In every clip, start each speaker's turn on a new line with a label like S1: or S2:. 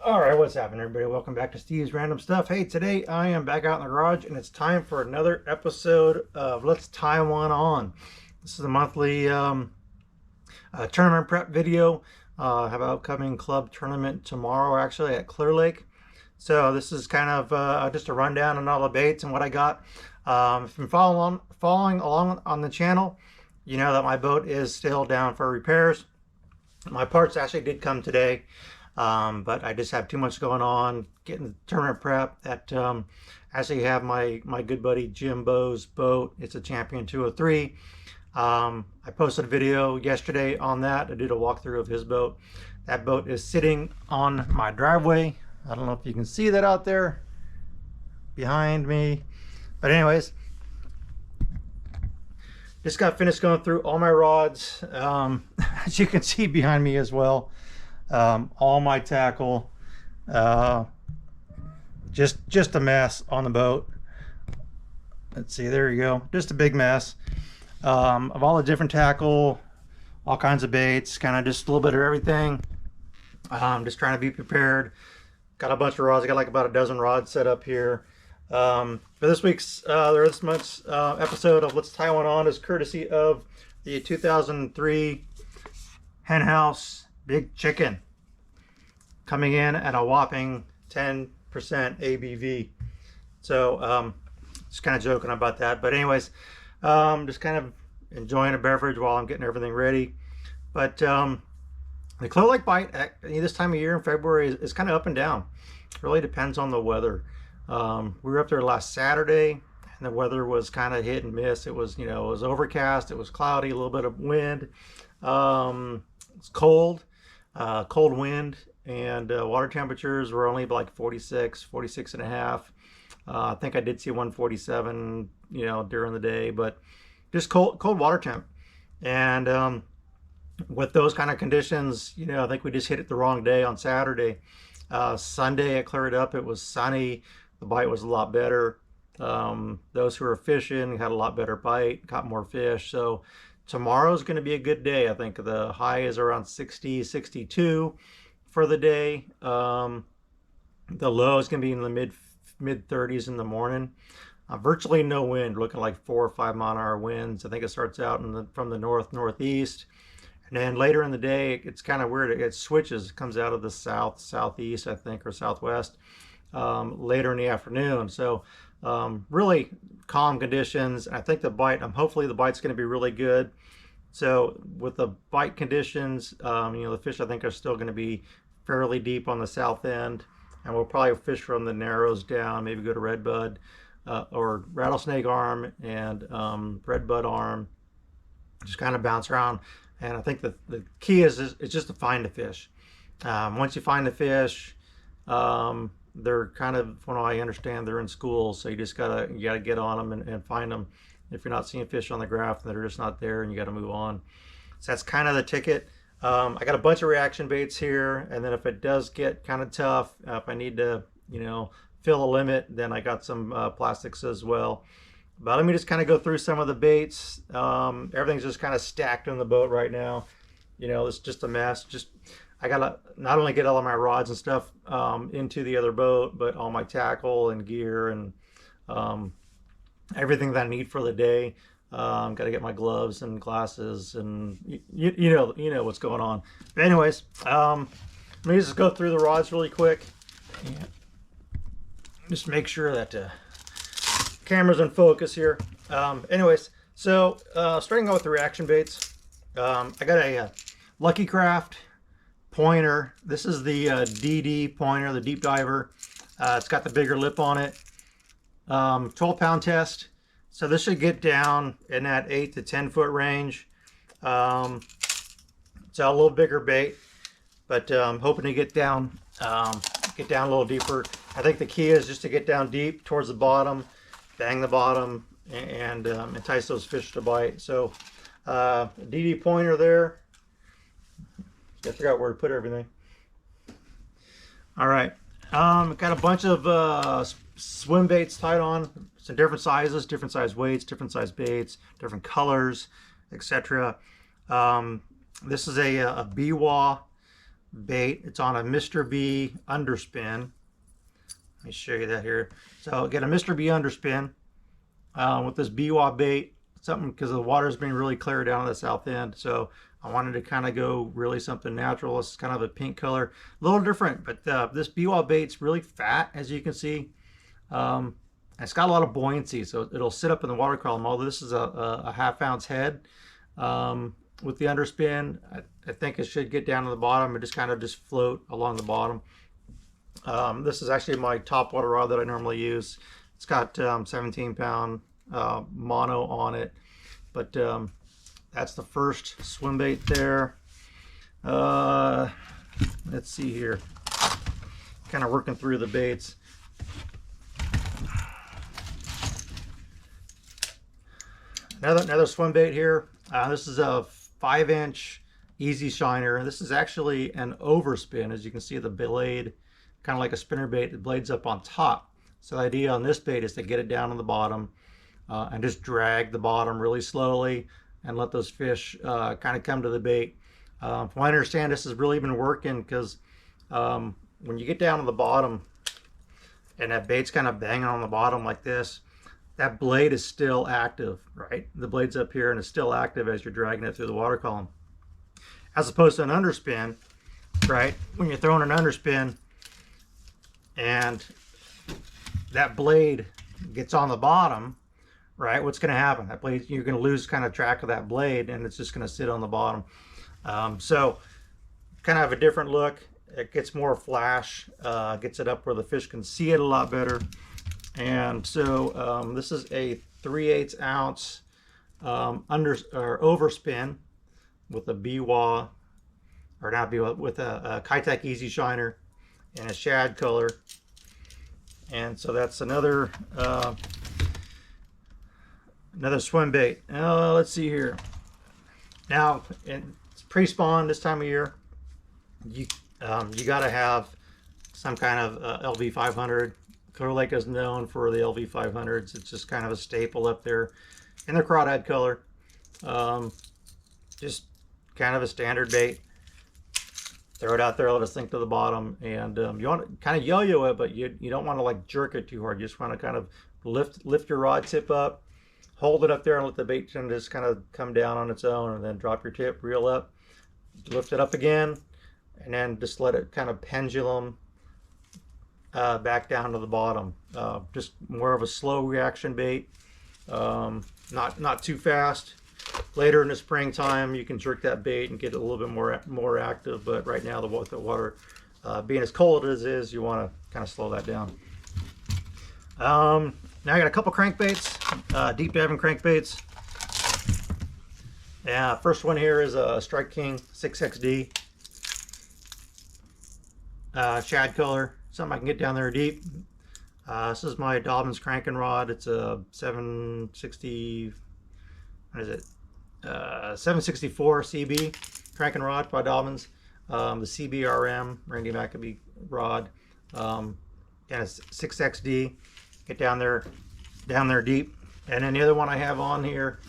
S1: All right, what's happening, everybody? Welcome back to Steve's Random Stuff. Hey, today I am back out in the garage, and it's time for another episode of Let's Tie One On. This is a monthly tournament prep video. I have an upcoming club tournament tomorrow, actually, at Clearlake. So this is kind of just a rundown on all the baits and what I got. If you're following along on the channel, you know that my boat is still down for repairs. My parts actually did come today. But I just have too much going on getting the tournament prep. Actually have my good buddy Jim Bo's boat. It's a Champion 203. I posted a video yesterday on that. I did a walkthrough of his boat. That boat is sitting on my driveway. I don't know if you can see that out there behind me, but anyways, just got finished going through all my rods. As you can see behind me as well. All my tackle, just a mess on the boat. Let's see, there you go, just a big mess of all the different tackle, all kinds of baits, kind of just a little bit of everything. Just trying to be prepared. Got a bunch of rods. I got like about a dozen rods set up here. For this month's episode of Let's Tie One On is courtesy of the 2003 Hen House Big Chicken, coming in at a whopping 10% ABV. So just kind of joking about that, but anyways, just kind of enjoying a beverage while I'm getting everything ready. But the Clearlake bite this time of year in February is kind of up and down. It really depends on the weather. We were up there last Saturday, and the weather was kind of hit and miss. It was, it was overcast, it was cloudy, a little bit of wind. It's cold wind, and water temperatures were only like 46 and a half. I think I did see 147 during the day, but just cold water temp. And with those kind of conditions, I think we just hit it the wrong day on Saturday. Sunday it cleared up, it was sunny, the bite was a lot better. Those who were fishing had a lot better bite, caught more fish. So tomorrow's going to be a good day. I think the high is around 60, 62 for the day. The low is going to be in the mid 30s in the morning. Virtually no wind, looking like 4 or 5 mile-an-hour winds. I think it starts out from the northeast, and then later in the day it's kind of weird. It switches, it comes out of the southeast, I think, or southwest later in the afternoon. So really calm conditions. I think the bite, hopefully the bite's going to be really good. So with the bite conditions, the fish I think are still going to be fairly deep on the south end, and we'll probably fish from the narrows down, maybe go to redbud or rattlesnake arm and redbud arm, just kind of bounce around. And I think the key is just to find the fish. Once you find the fish, they're kind of, from what I understand, they're in schools, so you gotta get on them and find them. If you're not seeing fish on the graph, they're just not there, and you got to move on. So that's kind of the ticket. I got a bunch of reaction baits here, and then if it does get kind of tough, if I need to fill a limit, then I got some plastics as well. But let me just kind of go through some of the baits. Everything's just kind of stacked on the boat right now. It's just a mess. I gotta not only get all of my rods and stuff into the other boat, but all my tackle and gear and everything that I need for the day. Gotta get my gloves and glasses, and you know what's going on. But anyways, let me just go through the rods really quick. Just make sure that the camera's in focus here. Anyways, so starting out with the reaction baits, I got a Lucky Craft pointer. This is the DD pointer, the deep diver. It's got the bigger lip on it. 12-pound test. So this should get down in that 8 to 10 foot range. It's a little bigger bait, but I'm hoping to get down a little deeper. I think the key is just to get down deep towards the bottom, bang the bottom, and entice those fish to bite. So DD pointer there. I forgot where to put everything. All right, got a bunch of swim baits tied on, some different sizes, different size weights, different size baits, different colors, etc. This is a Biwa bait. It's on a Mr. B underspin. Let me show you that here. So get a Mr. B underspin with this BWA bait. Something because the water's been really clear down at the south end. So I wanted to kind of go really something natural. It's kind of a pink color, a little different, but this BWA bait's really fat, as you can see. It's got a lot of buoyancy, so it'll sit up in the water column. Although this is a half-ounce head with the underspin, I think it should get down to the bottom and just kind of just float along the bottom. This is actually my top water rod that I normally use. It's got 17-pound mono on it, but that's the first swim bait there. Let's see here, kind of working through the baits. Another swim bait here. This is a 5-inch easy shiner. This is actually an overspin. As you can see, the blade, kind of like a spinner bait, the blade's up on top. So the idea on this bait is to get it down on the bottom and just drag the bottom really slowly and let those fish kind of come to the bait. From what I understand, this has really been working because when you get down to the bottom and that bait's kind of banging on the bottom like this, that blade is still active, right? The blade's up here and it's still active as you're dragging it through the water column. As opposed to an underspin, right? When you're throwing an underspin and that blade gets on the bottom, right? What's going to happen? That blade, you're going to lose kind of track of that blade and it's just going to sit on the bottom. So kind of have a different look. It gets more flash, gets it up where the fish can see it a lot better. And so this is a 3/8 ounce overspin with a BWA, or not BWA, with a Kitech Easy Shiner in a shad color. And so that's another swim bait. Let's see here. Now it's pre-spawn this time of year. You got to have some kind of LV 500. Clearlake is known for the LV 500s. It's just kind of a staple up there in the crawdad color. Just kind of a standard bait. Throw it out there, let it sink to the bottom, and you want to kind of yo-yo it, but you don't want to like jerk it too hard. You just want to kind of lift your rod tip up, hold it up there, and let the bait just kind of come down on its own, and then drop your tip, reel up, lift it up again, and then just let it kind of pendulum back down to the bottom. Just more of a slow reaction bait, not too fast. Later in the springtime, you can jerk that bait and get it a little bit more active. But right now, the water being as cold as it is, you want to kind of slow that down. Now I got a couple crankbaits, deep diving crankbaits. Yeah, first one here is a Strike King 6XD shad color. Something I can get down there deep. This is my Dobbins cranking rod. It's a 760. What is it? 764 CB cranking rod by Dobbins. The CBRM Randy McAbee rod. And it's 6XD. Get down there deep. And then the other one I have on here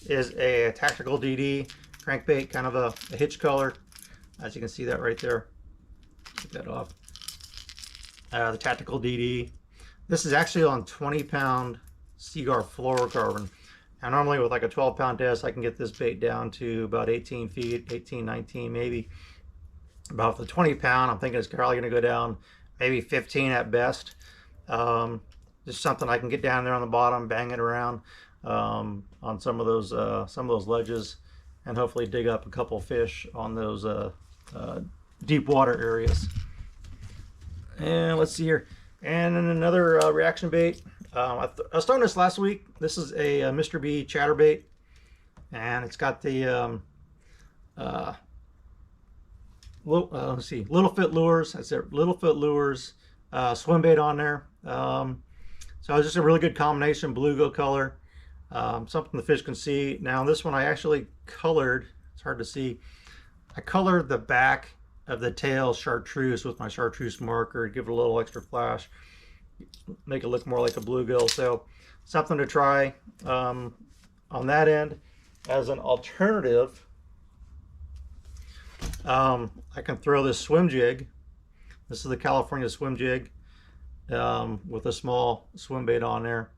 S1: is a tactical DD crankbait, kind of a hitch color. As you can see that right there. Take that off. The tactical DD. This is actually on 20-pound Seaguar fluorocarbon. And normally with like a 12-pound test, I can get this bait down to about 18 feet, 18, 19 maybe. About the 20-pound, I'm thinking it's probably going to go down maybe 15 at best. Just something I can get down there on the bottom, bang it around on some of those ledges, and hopefully dig up a couple fish on those deep water areas. And let's see here. And then another reaction bait. I was throwing this last week. This is a Mr. B chatterbait, and it's got the let's see, Littlefoot lures. That's it, Littlefoot lures swim bait on there. So it's just a really good combination, bluegill color, something the fish can see. Now this one I actually colored. It's hard to see. I colored the back of the tail chartreuse with my chartreuse marker, give it a little extra flash, make it look more like a bluegill. So something to try on that end. As an alternative, I can throw this swim jig. This is the California swim jig with a small swim bait on there.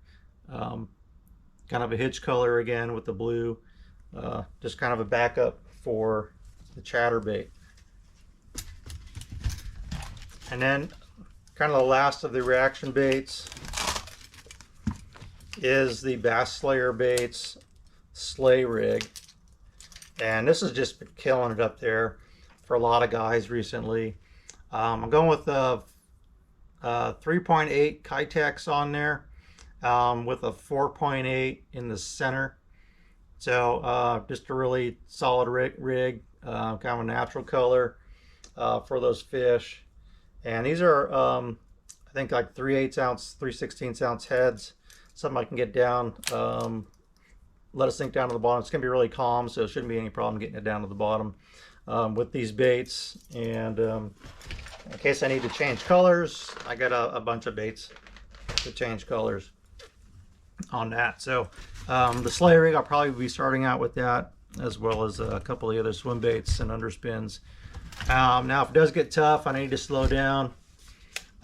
S1: Kind of a hitch color again with the blue. Just kind of a backup for the chatterbait. And then kind of the last of the reaction baits is the Bass Slayer Baits sleigh rig. And this has just been killing it up there for a lot of guys recently. I'm going with a 3.8 Kitex on there with a 4.8 in the center. So just a really solid rig, kind of a natural color for those fish. And these are, I think, like 3/8 ounce, 3/16 ounce heads. Something I can get down, let it sink down to the bottom. It's going to be really calm, so it shouldn't be any problem getting it down to the bottom with these baits. And in case I need to change colors, I got a bunch of baits to change colors on that. So the sleigh rig, I'll probably be starting out with that, as well as a couple of the other swim baits and underspins. Now if it does get tough, I need to slow down.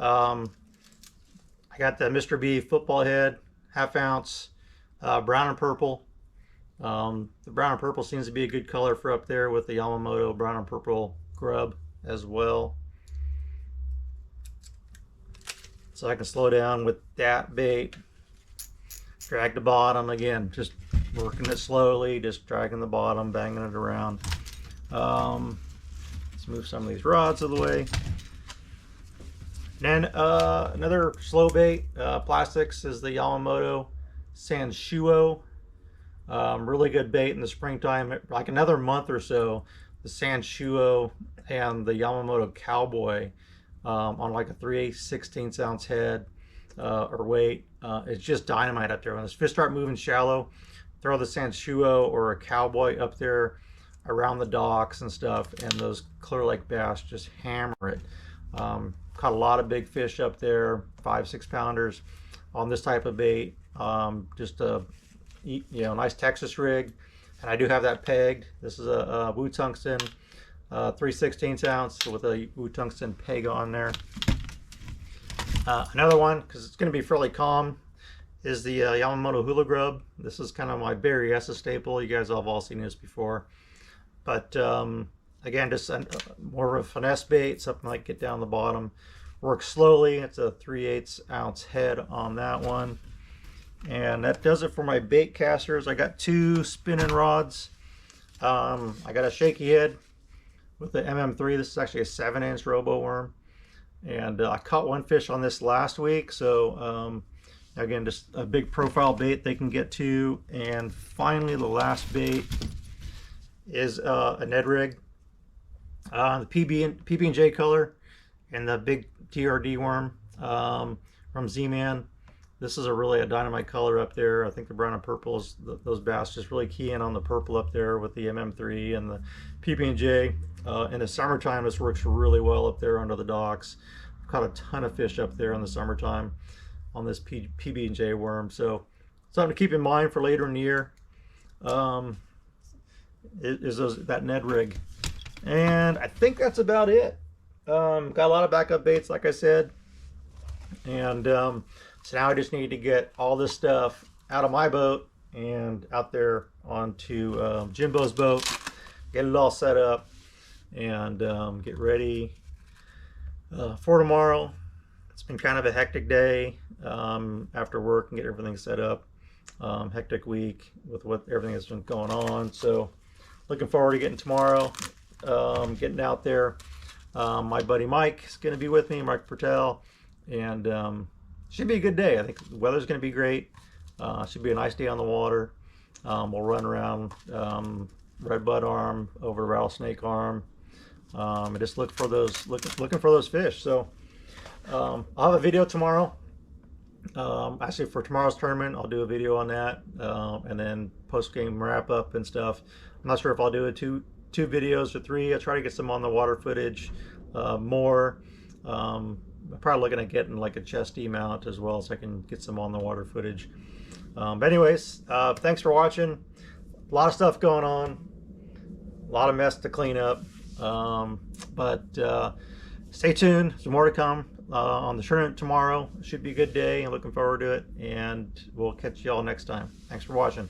S1: I got the Mr. B football head, 1/2 ounce, brown and purple. The brown and purple seems to be a good color for up there with the Yamamoto brown and purple grub as well. So I can slow down with that bait. Drag the bottom again, just working it slowly, just dragging the bottom, banging it around. Let's move some of these rods out of the way. Then another slow bait, plastics, is the Yamamoto Sanshuo. Really good bait in the springtime. Like another month or so, the Sanshuo and the Yamamoto Cowboy on like a 3/16 ounce head or weight. It's just dynamite up there. When the fish start moving shallow, throw the Sanshuo or a Cowboy up there around the docks and stuff, and those Clearlake bass just hammer it. Caught a lot of big fish up there, 5-6 pounders on this type of bait. Just a nice Texas rig, and I do have that pegged. This is a Wu Tungsten 3/16 ounce with a Wu Tungsten peg on there. Another one, because it's going to be fairly calm, is the Yamamoto Hula Grub. This is kind of my Berryessa staple. You guys have all seen this before. But again, just more of a finesse bait, something like get down the bottom. Work slowly. It's a 3/8 ounce head on that one. And that does it for my bait casters. I got 2 spinning rods. I got a shaky head with the MM3. This is actually a 7-inch robo worm. And I caught one fish on this last week. So again, just a big profile bait they can get to. And finally, the last bait is a Ned rig. The PB&J color and the big TRD worm from Z-Man. This is a dynamite color up there. I think the brown and purple is those bass just really key in on the purple up there with the MM3 and the PB&J. In the summertime, this works really well up there under the docks. I've caught a ton of fish up there in the summertime on this PB&J worm. So something to keep in mind for later in the year is that Ned rig. And I think that's about it. Got a lot of backup baits, like I said. And so now I just need to get all this stuff out of my boat and out there onto Jimbo's boat, get it all set up, and get ready for tomorrow. It's been kind of a hectic day after work and get everything set up. Hectic week with everything that's been going on. So looking forward to getting tomorrow, getting out there. My buddy Mike is going to be with me, Mike Pertel, and should be a good day. I think the weather's going to be great. Should be a nice day on the water. We'll run around Redwood Arm over Rattlesnake Arm and just look for those looking for those fish. So I'll have a video tomorrow. Actually, for tomorrow's tournament, I'll do a video on that, and then post-game wrap-up and stuff. I'm not sure if I'll do it two videos or 3. I'll try to get some on the water footage more. I'm probably looking at getting like a chesty mount as well, so I can get some on the water footage. But anyways, thanks for watching. A lot of stuff going on, a lot of mess to clean up. Stay tuned. There's more to come on the tournament tomorrow. It should be a good day. I'm looking forward to it, and we'll catch you all next time. Thanks for watching.